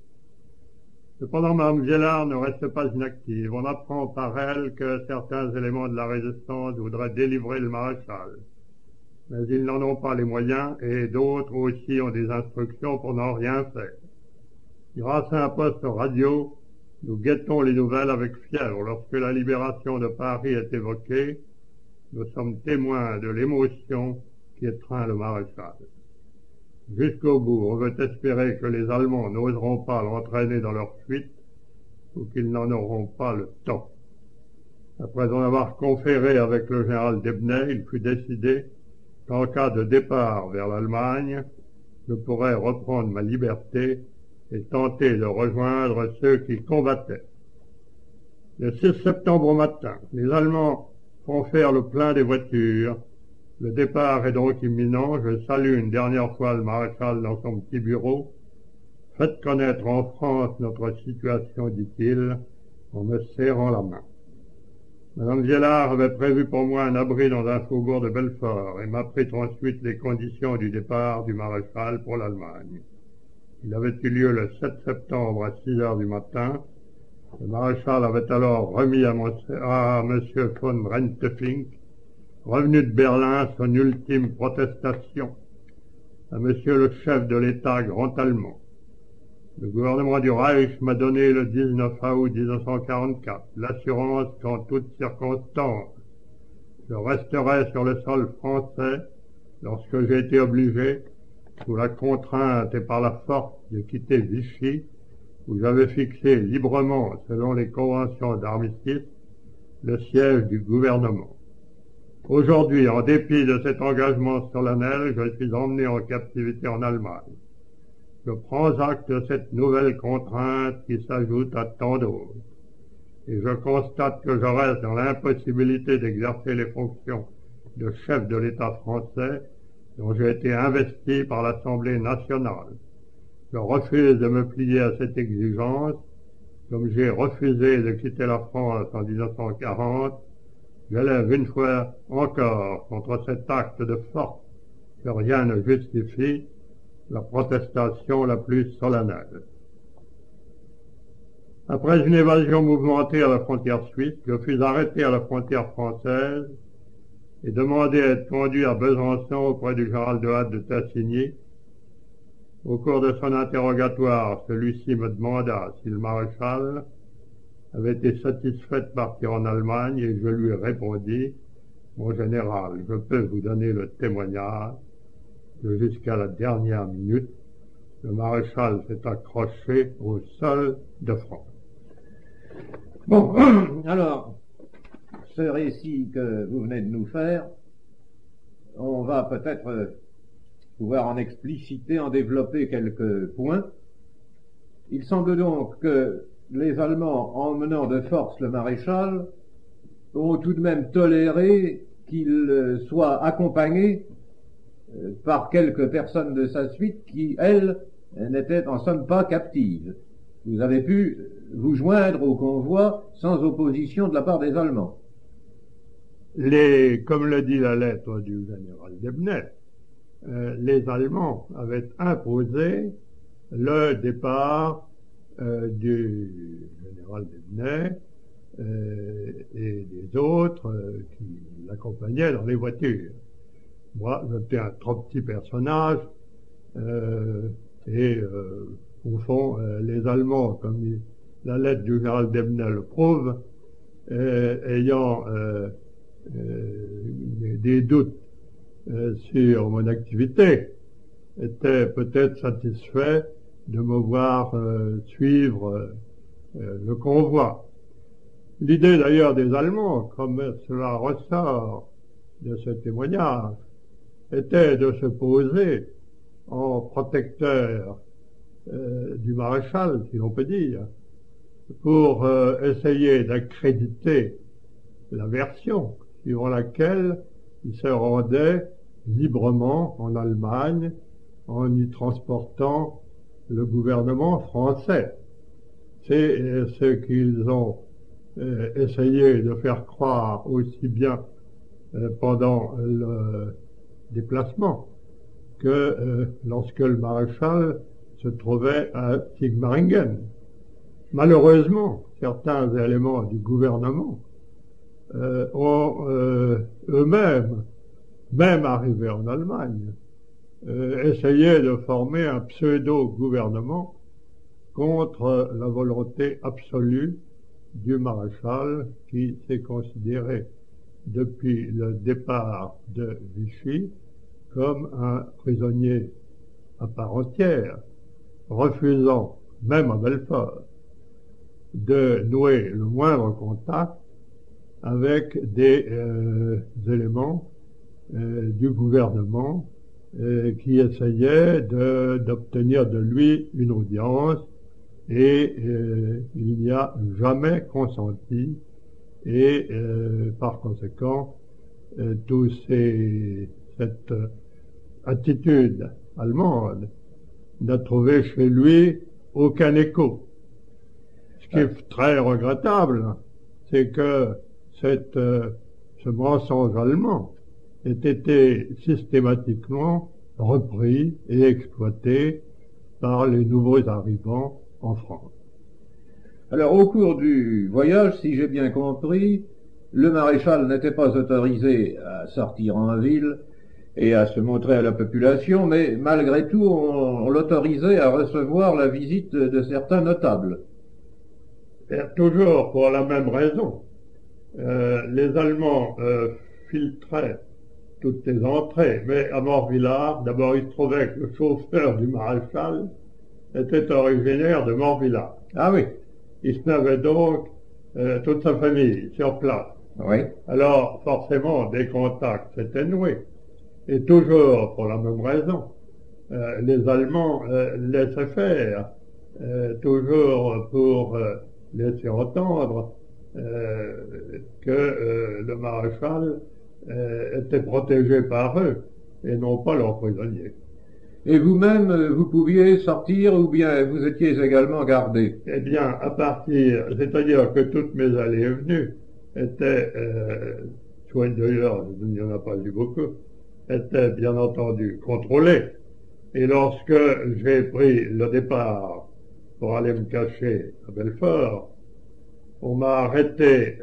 Cependant, Mme Viellard ne reste pas inactive. On apprend par elle que certains éléments de la résistance voudraient délivrer le maréchal. Mais ils n'en ont pas les moyens et d'autres aussi ont des instructions pour n'en rien faire. Grâce à un poste radio, nous guettons les nouvelles avec fièvre. Lorsque la libération de Paris est évoquée, nous sommes témoins de l'émotion qui étreint le maréchal. Jusqu'au bout, on veut espérer que les Allemands n'oseront pas l'entraîner dans leur fuite ou qu'ils n'en auront pas le temps. Après en avoir conféré avec le général Desbenay, il fut décidé qu'en cas de départ vers l'Allemagne, je pourrais reprendre ma liberté et tenter de rejoindre ceux qui combattaient. Le 6 septembre au matin, les Allemands font faire le plein des voitures. Le départ est donc imminent. Je salue une dernière fois le maréchal dans son petit bureau. Faites connaître en France notre situation, dit-il, en me serrant la main. Madame Viellard avait prévu pour moi un abri dans un faubourg de Belfort et m'apprit ensuite les conditions du départ du maréchal pour l'Allemagne. Il avait eu lieu le 7 septembre à 6 heures du matin. Le maréchal avait alors remis à M. von Rentefink, revenu de Berlin, son ultime protestation à M. le chef de l'État grand allemand. Le gouvernement du Reich m'a donné le 19 août 1944 l'assurance qu'en toutes circonstances, je resterai sur le sol français lorsque j'ai été obligé, sous la contrainte et par la force, de quitter Vichy, où j'avais fixé librement, selon les conventions d'armistice, le siège du gouvernement. Aujourd'hui, en dépit de cet engagement solennel, je suis emmené en captivité en Allemagne. Je prends acte de cette nouvelle contrainte qui s'ajoute à tant d'autres. Et je constate que je reste dans l'impossibilité d'exercer les fonctions de chef de l'État français dont j'ai été investi par l'Assemblée nationale. Je refuse de me plier à cette exigence, comme j'ai refusé de quitter la France en 1940. J'élève une fois encore contre cet acte de force que rien ne justifie la protestation la plus solennelle. Après une évasion mouvementée à la frontière suisse, je fus arrêté à la frontière française et demandé à être conduit à Besançon auprès du général de Hâte de Tassigny. Au cours de son interrogatoire, celui-ci me demanda si le maréchal avait été satisfait de partir en Allemagne et je lui répondis: mon général, je peux vous donner le témoignage que jusqu'à la dernière minute, le maréchal s'est accroché au sol de France. Bon, alors, ce récit que vous venez de nous faire, on va peut-être pouvoir en expliciter, en développer quelques points. Il semble donc que les Allemands, emmenant de force le maréchal, ont tout de même toléré qu'il soit accompagné par quelques personnes de sa suite qui, elles, n'étaient en somme pas captives. Vous avez pu vous joindre au convoi sans opposition de la part des Allemands. Comme le dit la lettre du général Debnay, les Allemands avaient imposé le départ du général Debnay et des autres qui l'accompagnaient dans les voitures. Moi, j'étais un trop petit personnage et au fond, les Allemands, comme la lettre du général Debnay le prouve, ayant des doutes sur mon activité, étaient peut-être satisfaits de me voir suivre le convoi. L'idée d'ailleurs des Allemands, comme cela ressort de ce témoignage, était de se poser en protecteur du maréchal, si l'on peut dire, pour essayer d'accréditer la version suivant laquelle il se rendait librement en Allemagne en y transportant le gouvernement français. C'est ce qu'ils ont essayé de faire croire aussi bien pendant le déplacement que lorsque le maréchal se trouvait à Sigmaringen. Malheureusement, certains éléments du gouvernement ont eux-mêmes, même arrivés en Allemagne, essayé de former un pseudo-gouvernement contre la volonté absolue du maréchal qui s'est considéré depuis le départ de Vichy comme un prisonnier à part entière, refusant, même à Belfort, de nouer le moindre contact avec des éléments du gouvernement qui essayaient d'obtenir de lui une audience et il n'y a jamais consenti et par conséquent, cette attitude allemande n'a trouvé chez lui aucun écho. Ce qui est très regrettable, c'est que ce mensonge allemand ait été systématiquement repris et exploité par les nouveaux arrivants en France. Alors, au cours du voyage, si j'ai bien compris, le maréchal n'était pas autorisé à sortir en ville et à se montrer à la population, mais malgré tout, on l'autorisait à recevoir la visite de certains notables. Et toujours pour la même raison. Les Allemands filtraient toutes les entrées, mais à Morvillard, d'abord il se trouvait que le chauffeur du maréchal était originaire de Morvillard. Ah oui. Il se n'avait donc toute sa famille sur place. Oui. Alors, forcément, des contacts s'étaient noués. Et toujours pour la même raison. Les Allemands laissaient faire, toujours pour laisser entendre que le maréchal était protégé par eux et non pas leurs prisonniers. Et vous-même, vous pouviez sortir ou bien vous étiez également gardé? Eh bien, c'est-à-dire que toutes mes allées et venues étaient, soit d'ailleurs, il n'y en a pas eu beaucoup, étaient bien entendu contrôlées. Et lorsque j'ai pris le départ pour aller me cacher à Belfort, on m'a arrêté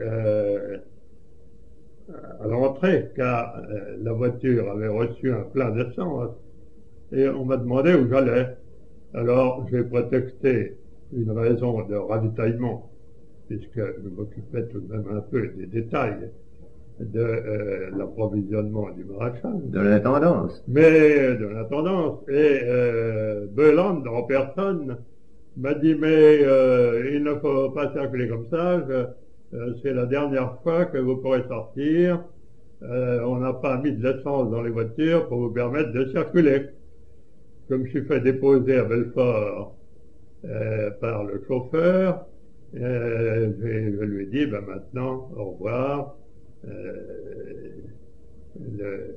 à l'entrée car la voiture avait reçu un plein d'essence et on m'a demandé où j'allais. Alors j'ai prétexté une raison de ravitaillement puisque je m'occupais tout de même un peu des détails de l'approvisionnement du maréchal. De l'intendance. Mais de l'intendance. Et Beland, en personne, m'a dit mais il ne faut pas circuler comme ça, c'est la dernière fois que vous pourrez sortir, on n'a pas mis de l'essence dans les voitures pour vous permettre de circuler. Je me suis fait déposer à Belfort par le chauffeur, je lui ai dit maintenant au revoir,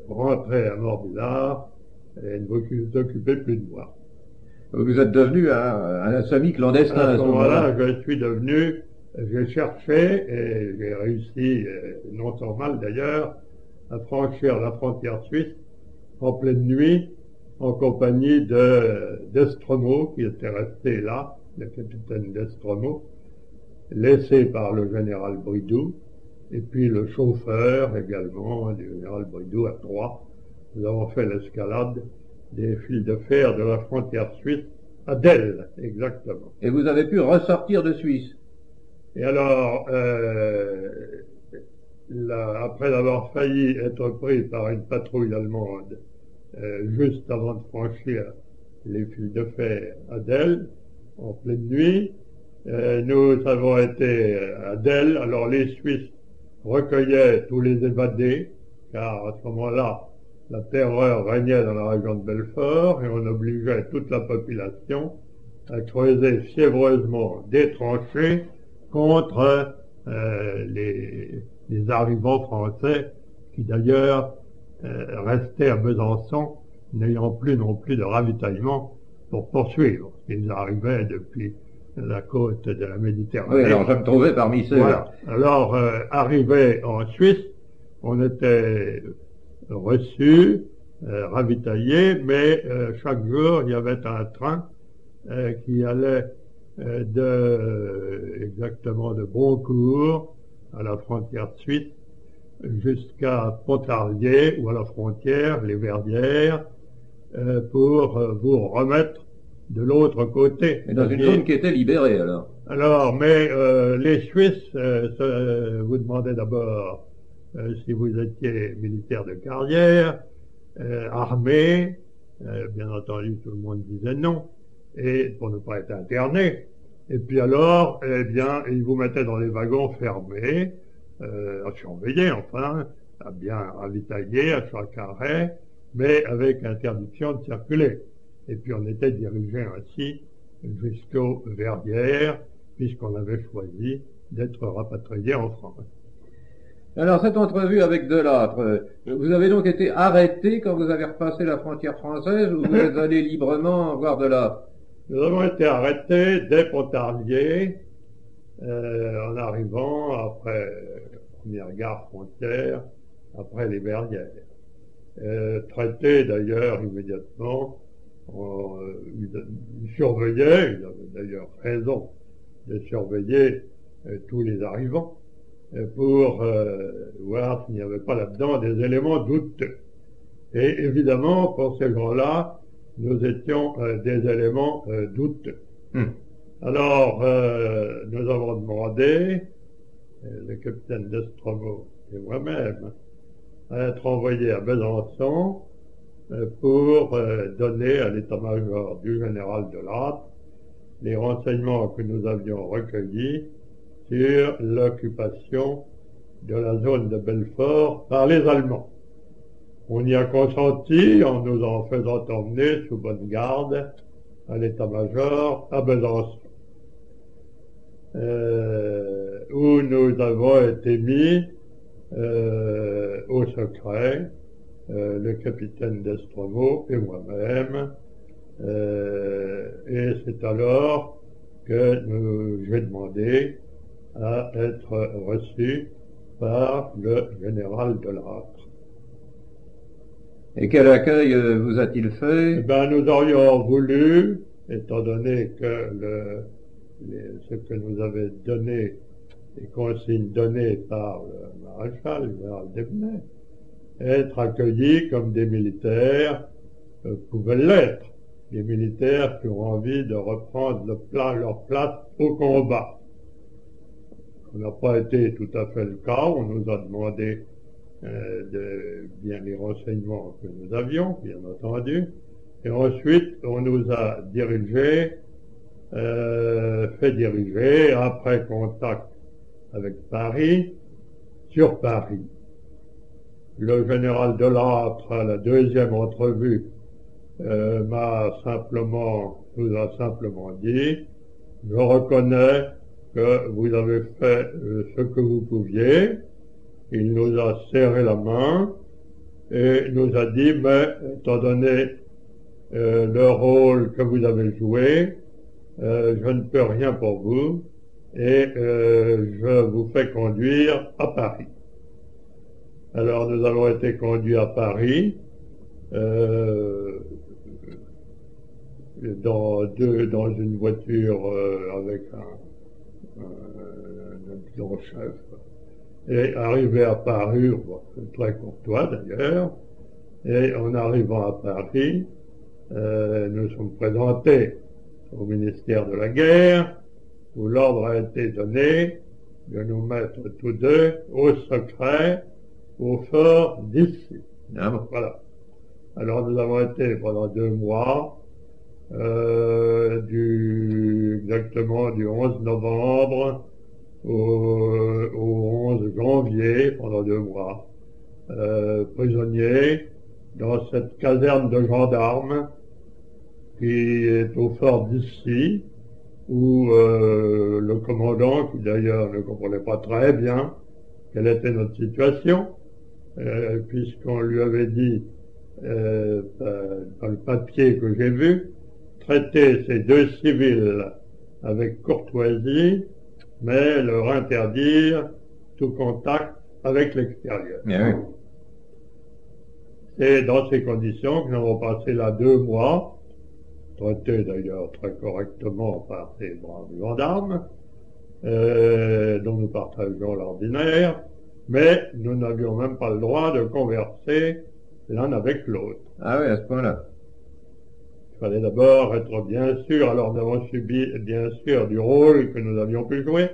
rentrez à Morvillard et ne vous occupez plus de moi. Vous êtes devenu un semi-clandestin à ce moment-là. Je suis devenu, j'ai cherché et j'ai réussi, non sans mal d'ailleurs, à franchir la frontière suisse en pleine nuit en compagnie d'Estremaux qui était resté là, le capitaine d'Estremaux, laissé par le général Bridoux, et puis le chauffeur également du général Bridoux à Troyes. Nous avons fait l'escalade des fils de fer de la frontière suisse à Delle, exactement. Et vous avez pu ressortir de Suisse. Et alors, après avoir failli être pris par une patrouille allemande juste avant de franchir les fils de fer à Delle, en pleine nuit, nous avons été à Delle. Alors les Suisses recueillaient tous les évadés, car à ce moment-là, la terreur régnait dans la région de Belfort et on obligeait toute la population à creuser fiévreusement des tranchées contre les arrivants français qui d'ailleurs restaient à Besançon, n'ayant plus non plus de ravitaillement pour poursuivre. Ils arrivaient depuis la côte de la Méditerranée. Oui, alors je me trouvais parmi ceux-là. Voilà. Alors, arrivés en Suisse, on était reçus, ravitaillés, mais chaque jour, il y avait un train qui allait exactement de Boncourt à la frontière suisse jusqu'à Pontarlier ou à la frontière, les Verdières, pour vous remettre de l'autre côté. Et dans une zone qui était libérée alors. Alors, mais les Suisses vous demandaient d'abord si vous étiez militaire de carrière, armé, bien entendu tout le monde disait non, et pour ne pas être interné. Et puis alors, eh bien, ils vous mettaient dans les wagons fermés, surveillés enfin, à bien ravitailler à chaque arrêt, mais avec interdiction de circuler. Et puis on était dirigé ainsi jusqu'aux Verdières, puisqu'on avait choisi d'être rapatrié en France. Alors, cette entrevue avec Delattre, vous avez donc été arrêté quand vous avez repassé la frontière française ou vous êtes allé librement voir Delattre? Nous avons été arrêtés dès Pontarlier, en arrivant après la première gare frontière, après les Verrières. Traités d'ailleurs immédiatement, ils surveillaient, ils avaient d'ailleurs raison de surveiller tous les arrivants pour voir s'il n'y avait pas là-dedans des éléments douteux. Et évidemment, pour ces gens-là, nous étions des éléments douteux. Alors, nous avons demandé, le capitaine Destromo et moi-même, à être envoyés à Besançon pour donner à l'état-major du général Delattre les renseignements que nous avions recueillis sur l'occupation de la zone de Belfort par les Allemands. On y a consenti en nous en faisant emmener sous bonne garde à l'état-major à Besançon, où nous avons été mis au secret, le capitaine Destromo et moi-même, et c'est alors que j'ai demandé à être reçu par le général Delattre. Et quel accueil vous a-t-il fait? Eh ben, nous aurions voulu, étant donné que ce que nous avait donné, les consignes données par le maréchal, le général Desbenay, être accueillis comme des militaires pouvaient l'être, des militaires qui ont envie de reprendre leur place au combat. Ça n'a pas été tout à fait le cas. On nous a demandé bien les renseignements que nous avions, bien entendu, et ensuite on nous a fait diriger, après contact avec Paris, sur Paris. Le général Delattre, à la deuxième entrevue, nous a simplement dit: je reconnais que vous avez fait ce que vous pouviez. Il nous a serré la main et nous a dit: mais étant donné le rôle que vous avez joué, je ne peux rien pour vous et je vous fais conduire à Paris. Alors nous avons été conduits à Paris dans une voiture avec un chef. Et arrivé à Paris, très courtois d'ailleurs, et en arrivant à Paris, nous sommes présentés au ministère de la Guerre, où l'ordre a été donné de nous mettre tous deux au secret au fort d'Issy. Ah bon. Voilà. Alors nous avons été pendant 2 mois, exactement du 11 novembre au 11 janvier, pendant 2 mois, prisonniers dans cette caserne de gendarmes qui est au fort d'Issy, où le commandant, qui d'ailleurs ne comprenait pas très bien quelle était notre situation, puisqu'on lui avait dit dans le papier que j'ai vu, traiter ces 2 civils avec courtoisie, mais leur interdire tout contact avec l'extérieur. Bien oui. C'est dans ces conditions que nous avons passé là 2 mois, traités d'ailleurs très correctement par ces braves gendarmes, dont nous partageons l'ordinaire, mais nous n'avions même pas le droit de converser l'un avec l'autre. Ah oui, à ce point-là. Il fallait d'abord être bien sûr, alors nous avons subi bien sûr du rôle que nous avions pu jouer,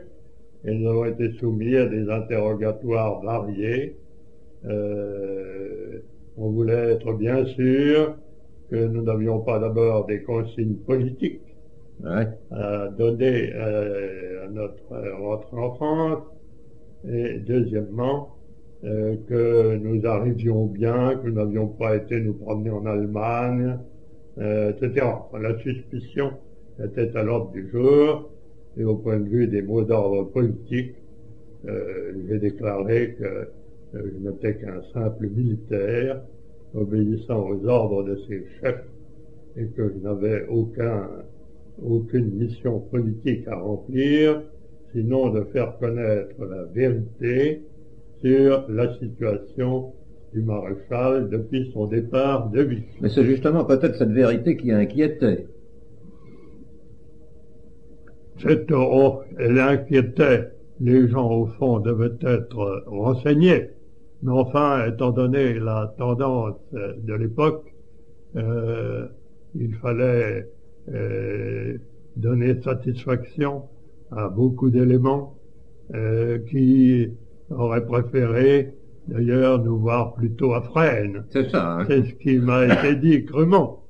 et nous avons été soumis à des interrogatoires variés. On voulait être bien sûr que nous n'avions pas d'abord des consignes politiques à donner à notre rentrée en France, et deuxièmement, que nous arrivions bien, que nous n'avions pas été nous promener en Allemagne, etc. La suspicion était à l'ordre du jour, et au point de vue des mots d'ordre politiques, j'ai déclaré que je n'étais qu'un simple militaire obéissant aux ordres de ses chefs et que je n'avais aucune mission politique à remplir, sinon de faire connaître la vérité sur la situation du maréchal depuis son départ de Vichy. Mais c'est justement peut-être cette vérité qui inquiétait. Elle inquiétait. Les gens, au fond, devaient être renseignés. Mais enfin, étant donné la tendance de l'époque, il fallait donner satisfaction à beaucoup d'éléments qui auraient préféré, d'ailleurs, nous voir plutôt à Fresnes. C'est ça, hein. C'est ce qui m'a été dit crûment.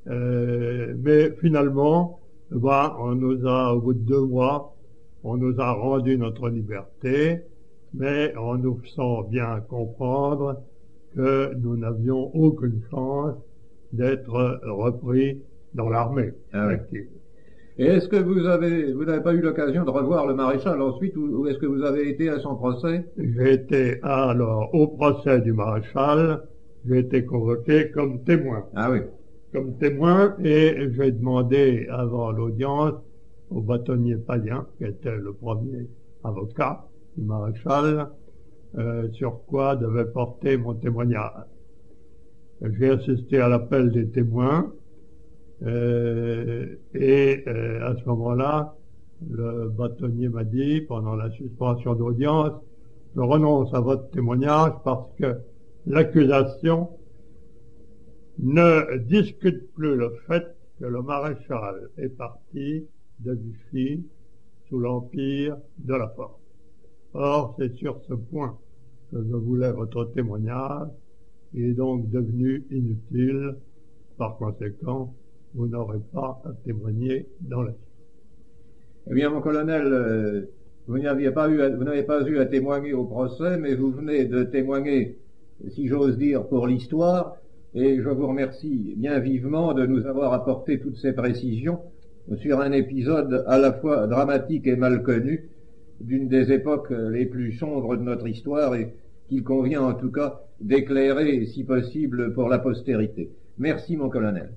Mais finalement, on nous a, au bout de 2 mois, on nous a rendu notre liberté, mais en nous faisant bien comprendre que nous n'avions aucune chance d'être repris dans l'armée. Ah oui. Et est-ce que vous n'avez pas eu l'occasion de revoir le maréchal ensuite, ou est-ce que vous avez été à son procès? J'ai été alors au procès du maréchal, j'ai été convoqué comme témoin. Ah oui. Comme témoin, et j'ai demandé avant l'audience au bâtonnier Payen, qui était le premier avocat du maréchal, sur quoi devait porter mon témoignage. J'ai assisté à l'appel des témoins, à ce moment-là, le bâtonnier m'a dit, pendant la suspension d'audience, je renonce à votre témoignage parce que l'accusation ne discute plus le fait que le maréchal est parti de Vichy sous l'empire de la force. Or, c'est sur ce point que je voulais votre témoignage. Il est donc devenu inutile. Par conséquent, vous n'aurez pas à témoigner dans la suite. Eh bien, mon colonel, vous n'avez pas eu à témoigner au procès, mais vous venez de témoigner, si j'ose dire, pour l'histoire, et je vous remercie bien vivement de nous avoir apporté toutes ces précisions sur un épisode à la fois dramatique et mal connu d'une des époques les plus sombres de notre histoire et qu'il convient en tout cas d'éclairer, si possible, pour la postérité. Merci, mon colonel.